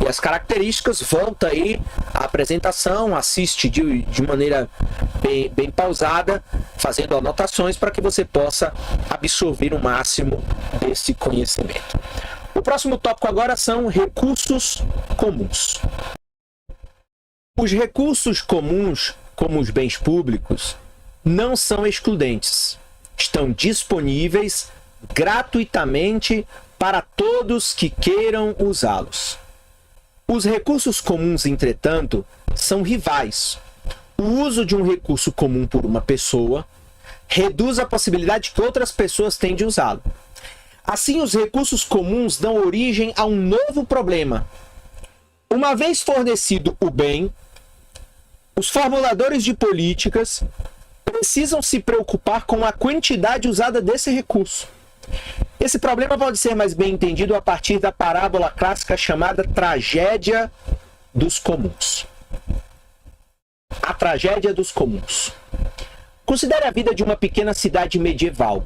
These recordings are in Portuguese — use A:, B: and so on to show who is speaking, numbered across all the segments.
A: as características, volta aí a apresentação, assiste de maneira bem pausada, fazendo anotações para que você possa absorver o máximo desse conhecimento. O próximo tópico agora são recursos comuns. Os recursos comuns, como os bens públicos, não são excludentes. Estão disponíveis gratuitamente para todos que queiram usá-los. Os recursos comuns, entretanto, são rivais. O uso de um recurso comum por uma pessoa reduz a possibilidade que outras pessoas têm de usá-lo. Assim, os recursos comuns dão origem a um novo problema. Uma vez fornecido o bem, os formuladores de políticas precisam se preocupar com a quantidade usada desse recurso. Esse problema pode ser mais bem entendido a partir da parábola clássica chamada tragédia dos comuns. A tragédia dos comuns. Considere a vida de uma pequena cidade medieval.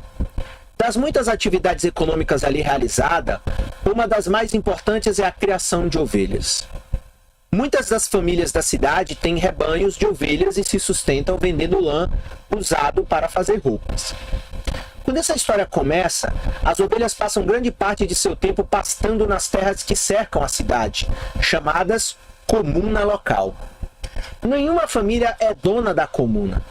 A: Das muitas atividades econômicas ali realizadas, uma das mais importantes é a criação de ovelhas. Muitas das famílias da cidade têm rebanhos de ovelhas e se sustentam vendendo lã usado para fazer roupas. Quando essa história começa, as ovelhas passam grande parte de seu tempo pastando nas terras que cercam a cidade, chamadas comuna local. Nenhuma família é dona da comuna.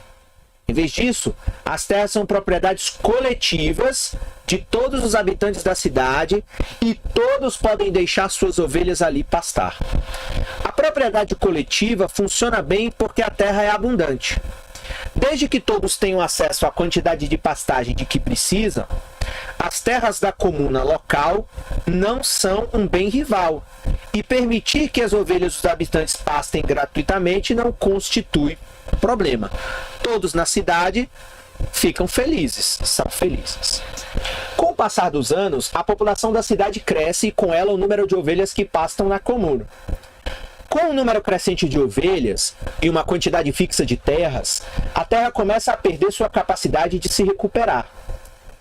A: Em vez disso, as terras são propriedades coletivas de todos os habitantes da cidade e todos podem deixar suas ovelhas ali pastar. A propriedade coletiva funciona bem porque a terra é abundante. Desde que todos tenham acesso à quantidade de pastagem de que precisam, as terras da comuna local não são um bem rival, e permitir que as ovelhas dos habitantes pastem gratuitamente não constitui problema. Todos na cidade ficam felizes, são felizes. Com o passar dos anos, a população da cidade cresce e com ela o número de ovelhas que pastam na comuna. Com um número crescente de ovelhas e uma quantidade fixa de terras, a terra começa a perder sua capacidade de se recuperar.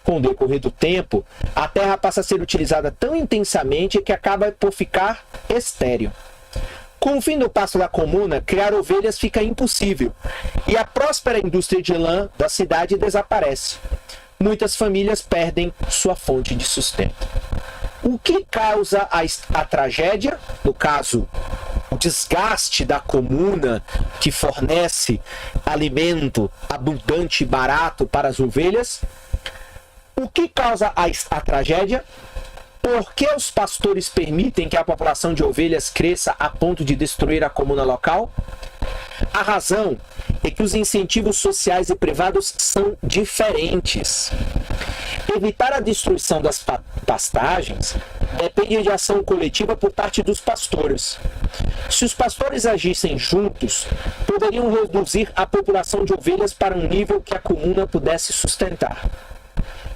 A: Com o decorrer do tempo, a terra passa a ser utilizada tão intensamente que acaba por ficar estéril. Com o fim do pasto da comuna, criar ovelhas fica impossível e a próspera indústria de lã da cidade desaparece. Muitas famílias perdem sua fonte de sustento. O que causa a tragédia? No caso, o desgaste da comuna que fornece alimento abundante e barato para as ovelhas. O que causa a tragédia? Por que os pastores permitem que a população de ovelhas cresça a ponto de destruir a comuna local? A razão é que os incentivos sociais e privados são diferentes. Evitar a destruição das pastagens depende de ação coletiva por parte dos pastores. Se os pastores agissem juntos, poderiam reduzir a população de ovelhas para um nível que a comuna pudesse sustentar.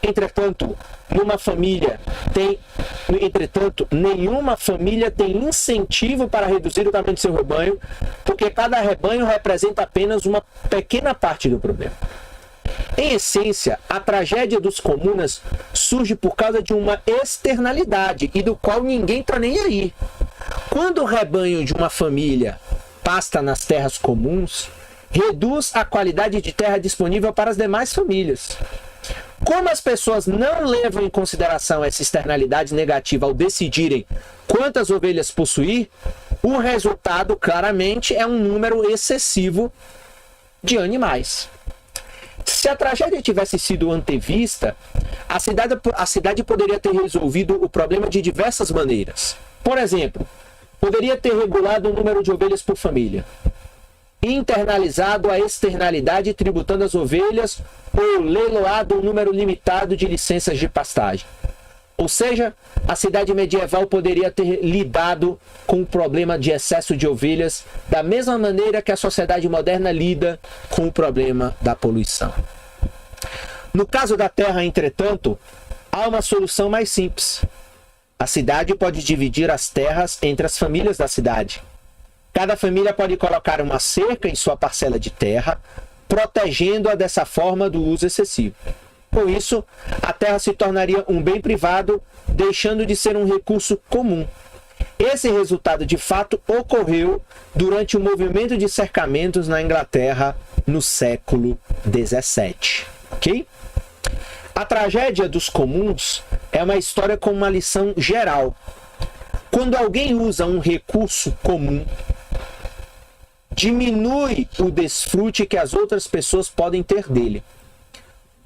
A: Entretanto, nenhuma família tem incentivo para reduzir o tamanho de seu rebanho, porque cada rebanho representa apenas uma pequena parte do problema. Em essência, a tragédia dos comunas surge por causa de uma externalidade e do qual ninguém está nem aí. Quando o rebanho de uma família pasta nas terras comuns, reduz a qualidade de terra disponível para as demais famílias. Como as pessoas não levam em consideração essa externalidade negativa ao decidirem quantas ovelhas possuir, o resultado claramente é um número excessivo de animais. Se a tragédia tivesse sido antevista, a cidade poderia ter resolvido o problema de diversas maneiras. Por exemplo, poderia ter regulado o número de ovelhas por família, internalizado a externalidade tributando as ovelhas ou leiloado um número limitado de licenças de pastagem. Ou seja, a cidade medieval poderia ter lidado com o problema de excesso de ovelhas da mesma maneira que a sociedade moderna lida com o problema da poluição. No caso da terra, entretanto, há uma solução mais simples. A cidade pode dividir as terras entre as famílias da cidade. Cada família pode colocar uma cerca em sua parcela de terra, protegendo-a dessa forma do uso excessivo. Com isso, a terra se tornaria um bem privado, deixando de ser um recurso comum. Esse resultado de fato ocorreu durante o movimento de cercamentos na Inglaterra no século XVII. Ok? A tragédia dos comuns é uma história com uma lição geral. Quando alguém usa um recurso comum, diminui o desfrute que as outras pessoas podem ter dele.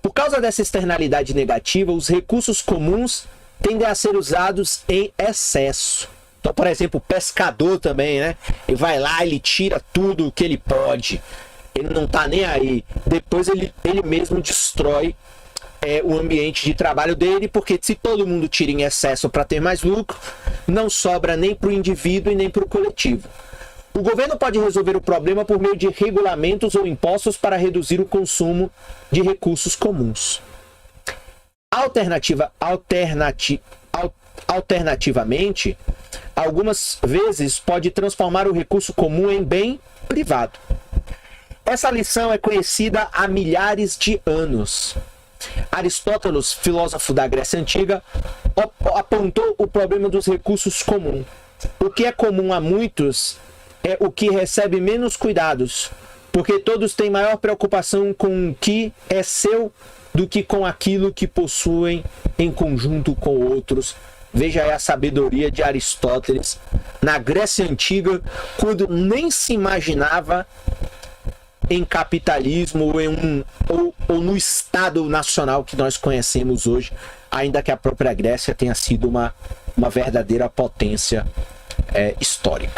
A: Por causa dessa externalidade negativa, os recursos comuns tendem a ser usados em excesso. Então, por exemplo, o pescador também, né? Ele vai lá, ele tira tudo o que ele pode. Ele não tá nem aí. Depois ele mesmo destrói o ambiente de trabalho dele, porque se todo mundo tira em excesso para ter mais lucro, não sobra nem para o indivíduo e nem para o coletivo. O governo pode resolver o problema por meio de regulamentos ou impostos para reduzir o consumo de recursos comuns. Alternativamente, algumas vezes pode transformar o recurso comum em bem privado. Essa lição é conhecida há milhares de anos. Aristóteles, filósofo da Grécia Antiga, apontou o problema dos recursos comuns. O que é comum a muitos é o que recebe menos cuidados, porque todos têm maior preocupação com o que é seu do que com aquilo que possuem em conjunto com outros. Veja aí a sabedoria de Aristóteles na Grécia Antiga, quando nem se imaginava em capitalismo ou no Estado nacional que nós conhecemos hoje, ainda que a própria Grécia tenha sido uma verdadeira potência histórica.